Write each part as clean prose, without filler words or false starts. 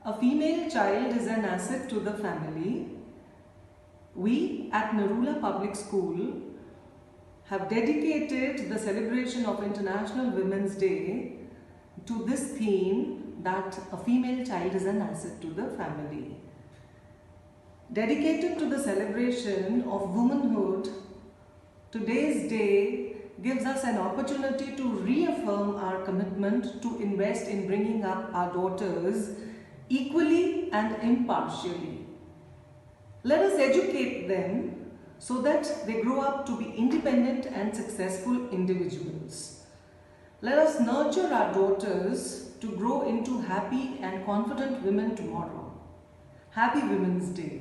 A female child is an asset to the family. We at Narula Public School have dedicated the celebration of International Women's Day to this theme that a female child is an asset to the family. Dedicated to the celebration of womanhood, today's day gives us an opportunity to reaffirm our commitment to invest in bringing up our daughters equally and impartially. Let us educate them so that they grow up to be independent and successful individuals. Let us nurture our daughters to grow into happy and confident women tomorrow. Happy Women's Day.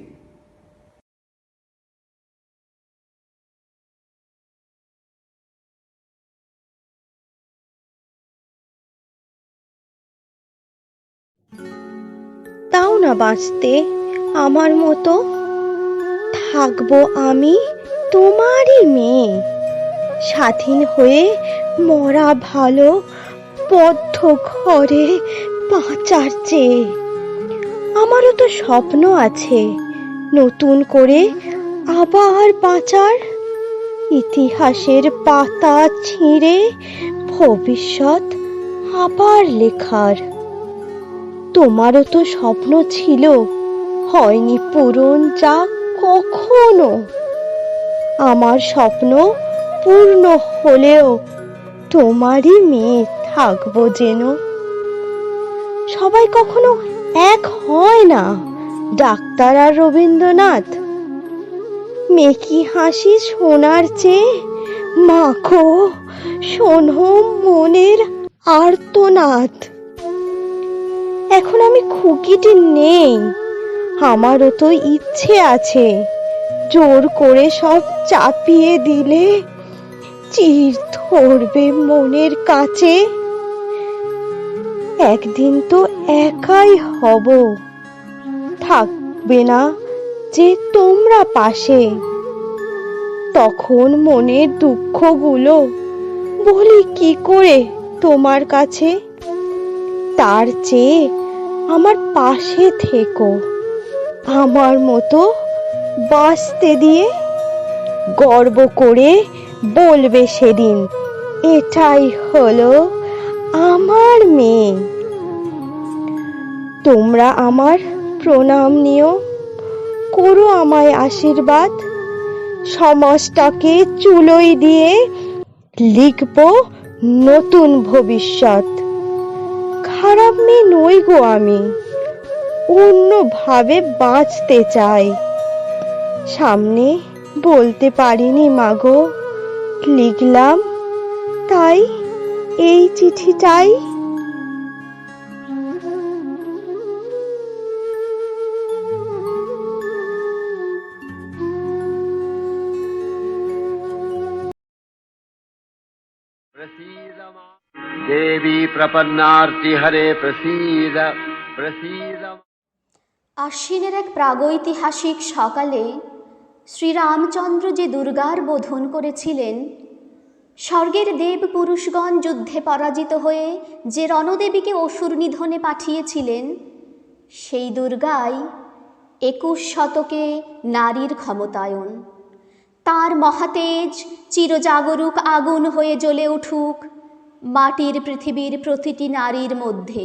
দাও না বাঁচতে আমার মতো, থাকবো আমি তোমারই মেয়ে, স্বাধীন হয়ে মরা ভালো, বদ্ধ ঘরে বাঁচার চেয়ে। আমারও তো স্বপ্ন আছে নতুন করে আবার বাঁচার, ইতিহাসের পাতা ছিঁড়ে ভবিষ্যৎ আবার লেখার। তোমারও তো স্বপ্ন ছিল, হয়নি পূরণ যা কখনো। আমার স্বপ্ন পূর্ণ হলেও তোমারই মেয়ে থাকবো যেন। সবাই কখনো এক হয় না, ডাক্তার আর রবীন্দ্রনাথ। মেকি হাসি শোনার চেয়ে মাখো শোনো মনের আর্তনাদ। এখন আমি খুকিটি নেই, আমারও তো ইচ্ছে আছে, জোর করে সব চাপিয়ে দিলে চির ধরবে মনের কাছে। একদিন তো একাই হব, থাকবে না যে তোমরা পাশে। তখন মনের দুঃখগুলো বলি কি করে তোমার কাছে। তার চেয়ে আমার পাশে থেকো, আমার মতো বাঁচতে দিয়ে। গর্ব করে বলবে সেদিন, এটাই হলো আমার মেয়ে। তোমরা আমার প্রণাম নিও, করো আমায় আশীর্বাদ। সমাজটাকে চুলোয় দিয়ে লিখবো নতুন ভবিষ্যৎ। খারাপ মেয়ে নই গো আমি, অন্যভাবে বাঁচতে চাই। সামনে বলতে পারিনি মাগো, লিখলাম তাই এই চিঠিটাই। देवी प्रपन्नार्ति हरे प्रसीद प्रसीद। আশ্বিনের এক প্রাগৈতিহাসিক সকালে শ্রীরামচন্দ্র যে দুর্গার বোধন করেছিলেন, স্বর্গের দেব পুরুষগণ যুদ্ধে পরাজিত হয়ে যে রণদেবীকে অসুর নিধনে পাঠিয়েছিলেন, সেই দুর্গাই 21 শতকে নারীর ক্ষমতায়ন। তার মহাতেজ চিরজাগরুক আগুন হয়ে জ্বলে উঠুক মাটির পৃথিবীর প্রতিটি নারীর মধ্যে।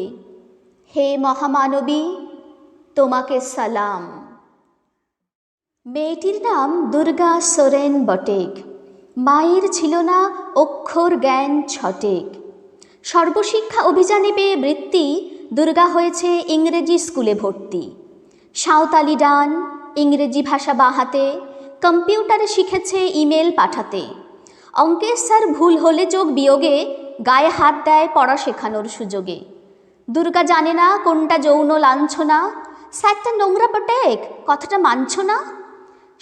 হে মহামানবী, তোমাকে সালাম। মেয়েটির নাম দুর্গা সোরেন বটেক। মায়ের ছিল না অক্ষর জ্ঞান ছটেক। সর্বশিক্ষা অভিযানে পেয়ে বৃত্তি, দুর্গা হয়েছে ইংরেজি স্কুলে ভর্তি। সাঁওতালি ডান, ইংরেজি ভাষা বাঁ হাতে, কম্পিউটারে শিখেছে ইমেল পাঠাতে। অঙ্কের স্যার ভুল হলে যোগ বিয়োগে গায়ে হাত দেয় পড়া শেখানোর সুযোগে। দুর্গা জানে না কোনটা যৌন লাঞ্ছনা, স্যারটা নোংরা বটেক কথাটা মানছ না।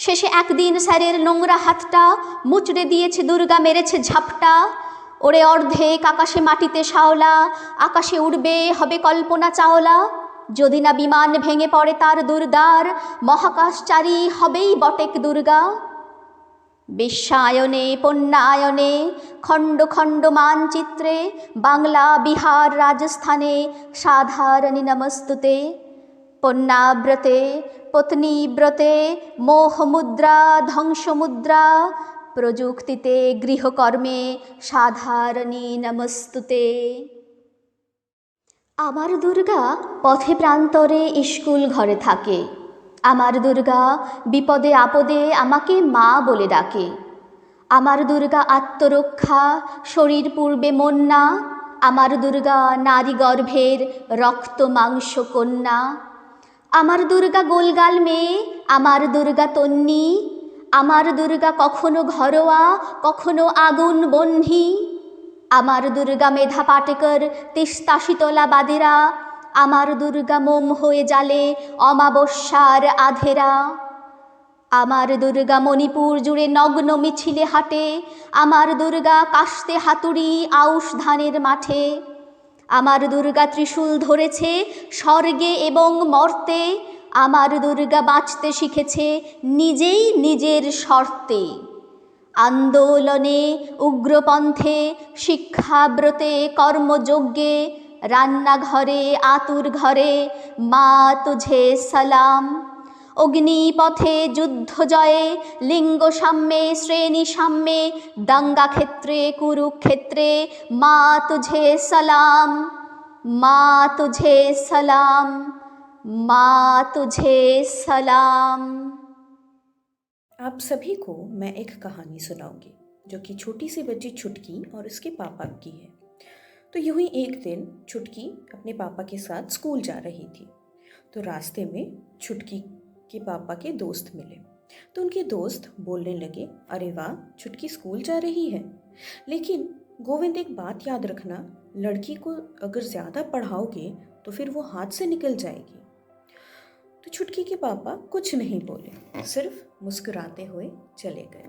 শেষে একদিন স্যারের নোংরা হাতটা মুচড়ে দিয়েছে দুর্গা, মেরেছে ঝাপটা। ওরে অর্ধেক আকাশে মাটিতে শাওলা, আকাশে উড়বে হবে কল্পনা চাওলা। যদি না বিমান ভেঙে পড়ে তার দুর্দার, মহাকাশচারী হবেই বটেক দুর্গা। বিশ্বায়নে পণ্যায়নে খণ্ড খণ্ড মানচিত্রে, বাংলা বিহার রাজস্থানে সাধারণী নমস্তুতে। পণ্যাব্রতে পত্নীব্রতে মোহমুদ্রা ধ্বংসমুদ্রা প্রযুক্তিতে গৃহকর্মে সাধারণী নমস্তুতে। আমার দুর্গা পথে প্রান্তরে স্কুল ঘরে থাকে। আমার দুর্গা বিপদে আপদে আমাকে মা বলে ডাকে। আমার দুর্গা আত্মরক্ষা, শরীর পূর্বে মন্না। আমার দুর্গা নারী গর্ভের রক্ত মাংস কন্যা। আমার দুর্গা গোলগাল মেয়ে, আমার দুর্গা তন্নি। আমার দুর্গা কখনো ঘরোয়া, কখনো আগুন বহ্নি। আমার দুর্গা মেধা পাটেকর, তিস্তা শীতলা বাদেরা। আমার দুর্গা মোম হয়ে জ্বালে অমাবস্যার আধেরা। আমার দুর্গা মণিপুর জুড়ে নগ্ন মিছিলে হাঁটে। আমার দুর্গা কাস্তে হাতুড়ি আউশ ধানের মাঠে। আমার দুর্গা ত্রিশূল ধরেছে স্বর্গে এবং মর্তে। আমার দুর্গা বাঁচতে শিখেছে নিজেই নিজের শর্তে। আন্দোলনে, উগ্রপন্থে, শিক্ষাব্রতে, কর্মযজ্ঞে, রান্নাঘরে, আতুর ঘরে মা তুঝে সালাম। অগ্নিপথে, যুদ্ধ জয়ে, লিঙ্গ সাম্যে, শ্রেণী সাম্যে, দাঙ্গা ক্ষেত্রে, কুরুক্ষেত্রে মা তুঝে সালাম, মা তুঝে সালাম, মা তুঝে সালাম। आप सभी को मैं एक कहानी सुनाऊंगी जो कि छोटी सी बच्ची छुटकी और उसके पापा की है। तो यूं ही एक दिन छुटकी अपने पापा के साथ स्कूल जा रही थी। तो रास्ते में छुटकी के पापा के दोस्त मिले। तो उनके दोस्त बोलने लगे, अरे वाह, छुटकी स्कूल जा रही है, लेकिन गोविंद एक बात याद रखना, लड़की को अगर ज़्यादा पढ़ाओगे तो फिर वो हाथ से निकल जाएगी। तो छुटकी के पापा कुछ नहीं बोले, सिर्फ मुस्कुराते हुए चले गए।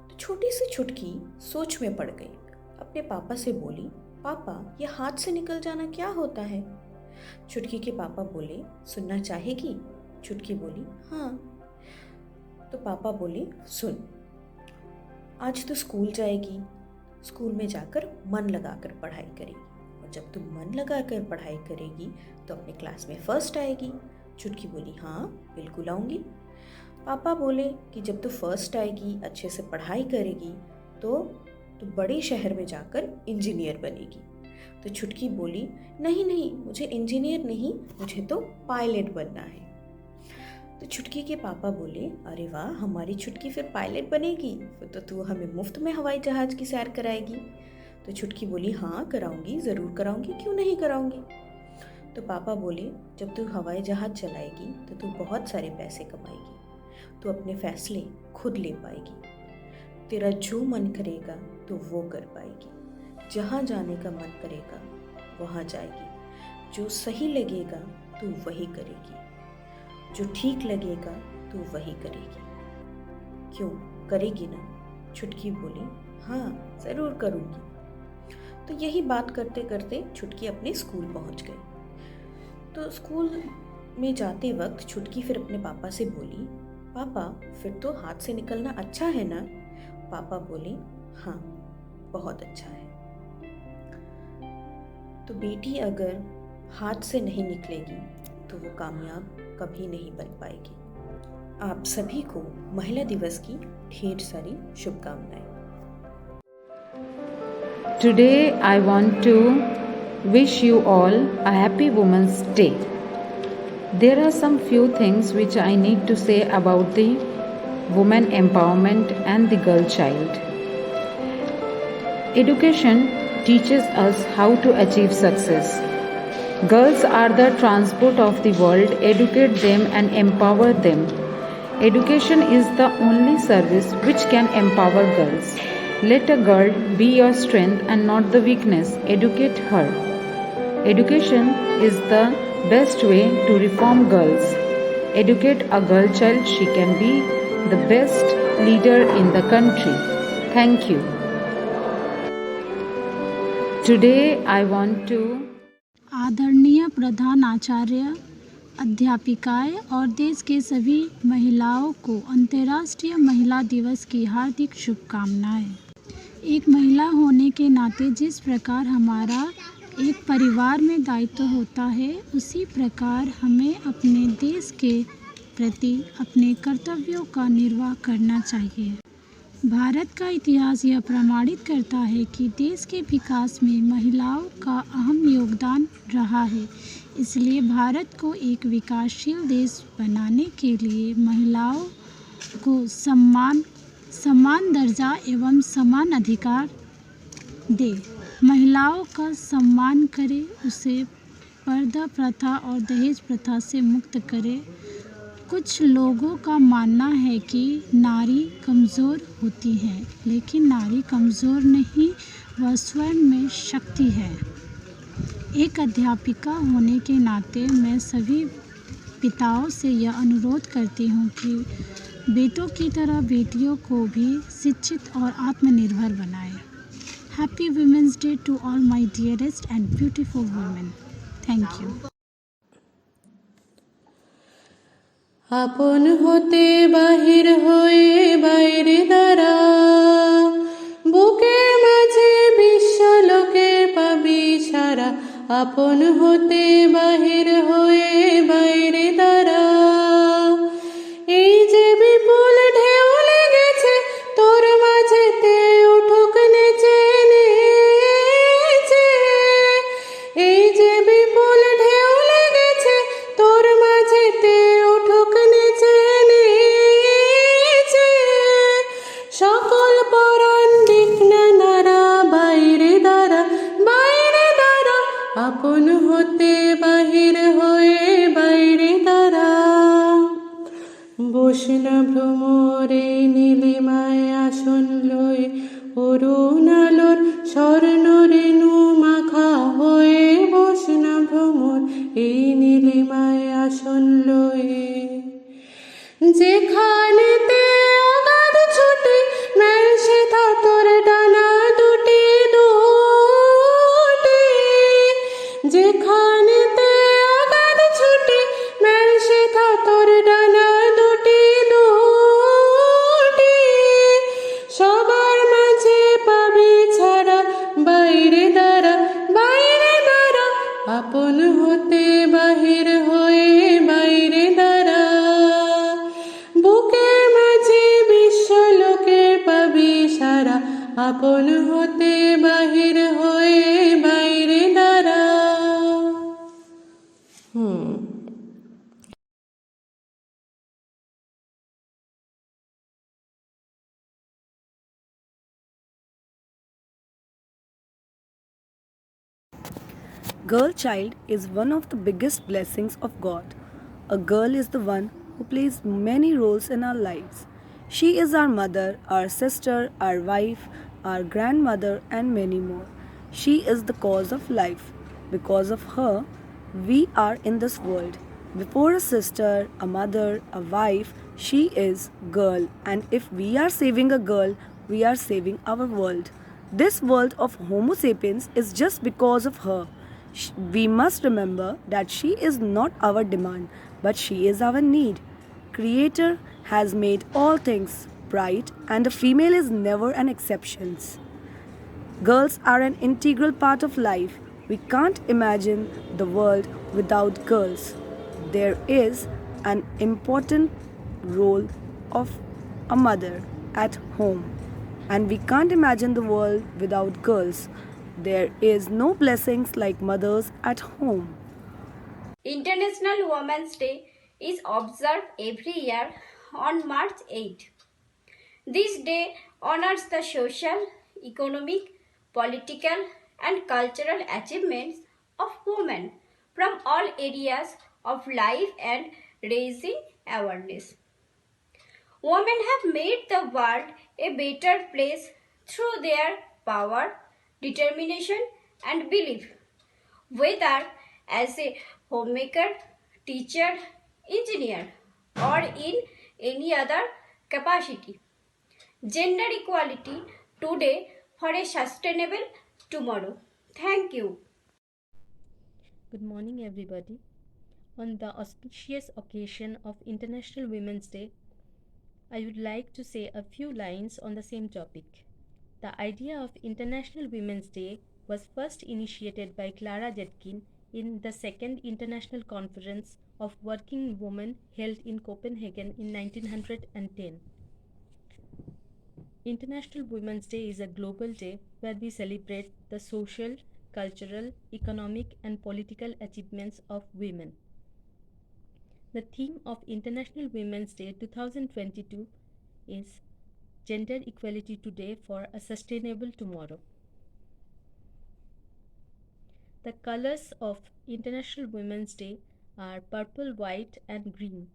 तो छोटी सी छुटकी सोच में पड़ गई। अपने पापा से बोली, पापा ये हाथ से निकल जाना क्या होता है? छुटकी के पापा बोले, सुनना चाहेगी? छुटकी बोली, हाँ। तो पापा बोले, सुन, आज तू स्कूल जाएगी, स्कूल में जाकर मन लगाकर पढ़ाई करेगी, और जब तू मन लगाकर पढ़ाई करेगी तो अपने क्लास में फर्स्ट आएगी। छुटकी बोली, हाँ बिल्कुल आऊँगी। पापा बोले कि जब तू फर्स्ट आएगी, अच्छे से पढ़ाई करेगी, तो तू बड़े शहर में जाकर इंजीनियर बनेगी। तो छुटकी बोली, नहीं नहीं, मुझे इंजीनियर नहीं, मुझे तो पायलट बनना है। तो छुटकी के पापा बोले, अरे वाह, हमारी छुटकी फिर पायलट बनेगी, फिर तो तू हमें मुफ्त में हवाई जहाज़ की सैर कराएगी। तो छुटकी बोली, हाँ कराऊंगी, ज़रूर कराऊंगी, क्यों नहीं कराऊंगी। तो पापा बोले, जब तू हवाई जहाज़ चलाएगी तो तू बहुत सारे पैसे कमाएगी, तू अपने फैसले खुद ले पाएगी, तेरा जो मन करेगा तो वो कर पाएगी, जहाँ जाने का मन करेगा वहाँ जाएगी, जो सही लगेगा तू वही करेगी, जो ठीक लगेगा तू वही करेगी। क्यों, करेगी ना? छुटकी बोली, हाँ ज़रूर करूँगी। तो यही बात करते करते छुटकी अपने स्कूल पहुँच गई। तो स्कूल में जाते वक्त छुटकी फिर अपने पापा से बोली, पापा फिर तो हाथ से निकलना अच्छा है ना? पापा बोले, हाँ बहुत अच्छा है। तो बेटी अगर हाथ से नहीं निकलेगी तो वो कामयाब कभी नहीं बन पाएगी। आप सभी को महिला दिवस की ढेर सारी शुभकामनाएं। Today I want to wish you all a happy Women's Day. There are some few things which I need to say about the women empowerment and the girl child. Education teaches us how to achieve success. Girls are the transport of the world. Educate them and empower them. Education is the only service which can empower girls. Let a girl be your strength and not the weakness. Educate her. Education is the best way to reform girls. Educate a girl child, she can be the best leader in the country. Thank you. Today I want to आदरणीय प्रधान आचार्य, अध्यापिकाएं और देश के सभी महिलाओं को अंतर्राष्ट्रीय महिला दिवस की हार्दिक शुभकामनाएं। एक महिला होने के नाते जिस प्रकार हमारा एक परिवार में दायित्व होता है, उसी प्रकार हमें अपने देश के प्रति अपने कर्तव्यों का निर्वाह करना चाहिए। भारत का इतिहास यह प्रमाणित करता है कि देश के विकास में महिलाओं का अहम योगदान रहा है। इसलिए भारत को एक विकासशील देश बनाने के लिए महिलाओं को समान दर्जा एवं समान अधिकार दे, महिलाओं का सम्मान करे, उसे पर्दा प्रथा और दहेज प्रथा से मुक्त करे। कुछ लोगों का मानना है कि नारी कमज़ोर होती है, लेकिन नारी कमज़ोर नहीं, वह स्वयं में शक्ति है। एक अध्यापिका होने के नाते मैं सभी पिताओं से यह अनुरोध करती हूँ कि बेटों की तरह बेटियों को भी शिक्षित और आत्मनिर्भर बनाएं। Happy Women's Day to all my dearest and beautiful women. Thank you. আপন হতে বাহির হয়ে বাইরে দাঁড়া, বুকের মাঝে বিশ্বলোকে পাবি সারা। আপন হতে বাহির হয়ে বাইরে দাঁড়া, এই যে বিপুল ঢেউ লেগেছে তোর মাঝেতে, উঠুক নেচে নেচে। এই যে বিপুল ঢেউ লেগেছে তোর মাঝেতে, উঠুক নেচে নেচে। সকল পরাণ দিক না নাড়া, বাইরে দাঁড়া বাইরে দাঁড়া। আপন হতে বাহির হয়ে বাইরে দাঁড়া। বস না ভ্রমরে নীলিমায় আসন লয়ে, অরুণ আলোর স্বর্ণ রেণু মাখা হয়ে। বস না ভ্রমর এই নীলিমায় আসন লয়ে, যেখানেতে অগাধ ছুটে মেলছে তা তোর ডানা দুটি দুটি। যেখানেতে অগাধ ছুটে মেলছে তা তোর ডানা দুটি দুটি। সবার মাঝে পাবি ছাড়া, বাইরে দাঁড়া বাইরে দাঁড়া। আপন হতে বাহির হয়ে বাইরে দাঁড়া, বুকের মাঝে বিশ্বলোকে পাবি সারা। আপন হতে বাহির হয়ে বাইরে দাঁড়া। Girl child is one of the biggest blessings of God. A girl is the one who plays many roles in our lives. She is our mother, our sister, our wife, our grandmother, and many more. She is the cause of life. Because of her, we are in this world. Before a sister, a mother, a wife, she is girl. And if we are saving a girl, we are saving our world. This world of Homo sapiens is just because of her. We must remember that she is not our demand, but she is our need. Creator has made all things bright, and a female is never an exception. Girls are an integral part of life. We can't imagine the world without girls. There is an important role of a mother at home, and we can't imagine the world without girls. There is no blessings like mothers at home. International Women's Day is observed every year on March 8. This day honors the social, economic, political, and cultural achievements of women from all areas of life and raising awareness. Women have made the world a better place through their power, determination, and belief. Whether as a homemaker, teacher, engineer, or in any other capacity. Gender equality today for a sustainable tomorrow. Thank you. Good morning, everybody. On the auspicious occasion of International Women's Day, I would like to say a few lines on the same topic. The idea of International Women's Day was first initiated by Clara Zetkin in the Second International Conference of Working Women held in Copenhagen in 1910. International Women's Day is a global day where we celebrate the social, cultural, economic, and political achievements of women. The theme of International Women's Day 2022 is Gender Equality Today for a Sustainable Tomorrow. The colors of International Women's Day are purple, white, and green,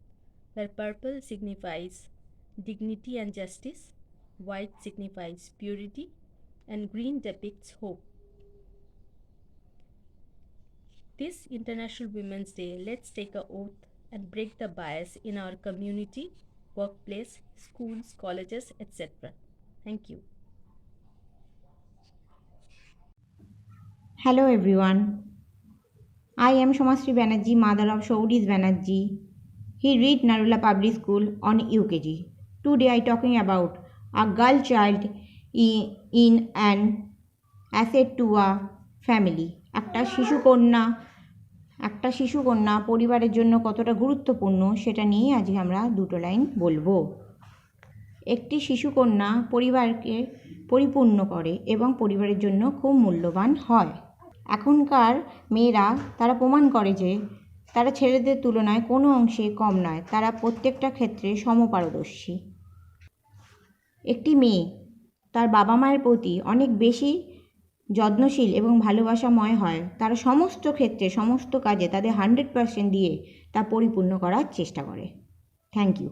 where purple signifies dignity and justice, white signifies purity, and green depicts hope. This International Women's Day, let's take an oath and break the bias in our community, workplace, schools, colleges, etc. Thank you. Hello everyone. I am Shomasri Banerjee, mother of Shouris Banerjee. He read Narula Public School on UKG. Today I talking about a girl child in an asset to a family. একটা শিশু কন্যা পরিবারের জন্য কতটা গুরুত্বপূর্ণ সেটা নিয়ে আজকে আমরা দুটো লাইন বলবো। একটি শিশু কন্যা পরিবারকে পরিপূর্ণ করে এবং পরিবারের জন্য খুব মূল্যবান হয়। এখনকার মেয়েরা তারা প্রমাণ করে যে তারা ছেলেদের তুলনায় কোনো অংশে কম নয়, তারা প্রত্যেকটা ক্ষেত্রে সমপারদর্শী। একটি মেয়ে তার বাবা মায়ের প্রতি অনেক বেশি যত্নশীল এবং ভালোবাসাময় হয়। তারা সমস্ত ক্ষেত্রে সমস্ত কাজে তাদের 100% দিয়ে তা পরিপূর্ণ করার চেষ্টা করে। Thank you.